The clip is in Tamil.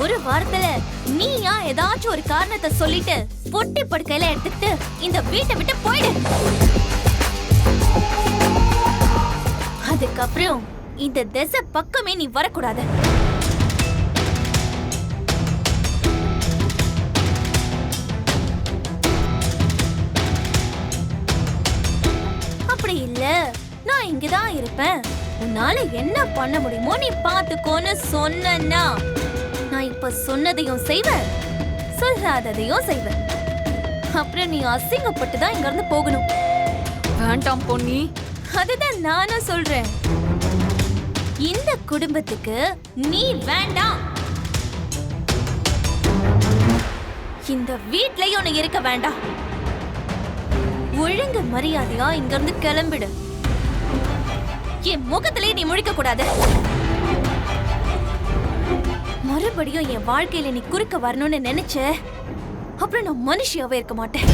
ஒரு வாரத்துல நீயா ஏதாச்சும் ஒரு காரணத்தை சொல்லிட்டு பொட்டி படுக்கையில எடுத்துக்கிட்டு இந்த வீட்டை விட்டு போயிடு. அதுக்கப்புறம் இந்த திசை பக்கமே நீ வரக்கூடாது. அப்படி இல்ல நான் இங்கதான் இருப்பேன், உன்னால என்ன பண்ண முடியுமோ நீ பாத்துக்கோன்னு சொன்னா நான் இப்ப சொன்னதையும் செய்வேன், சொல்லாததையும் செய்வேன். அப்புறம் நீ அசிங்கப்பட்டு தான் இங்க இருந்து போகணும். வேண்டாம் பொன்னி. அதுதான் நானும் சொல்றேன். இந்த குடும்பத்துக்கு நீ வேண்டாம், இந்த வீட்லயும் நீ இருக்க வேண்டாம். ஒழுங்கு மரியாதையா இங்க இருந்து கிளம்பிடு. என் முகத்திலே நீ முழிக்க கூடாது. மறுபடியும் என் வாழ்க்கையில நீ குறுக்க வரணும்னு நினைச்ச, அப்புறம் நான் மனுஷியாவே இருக்க மாட்டேன்.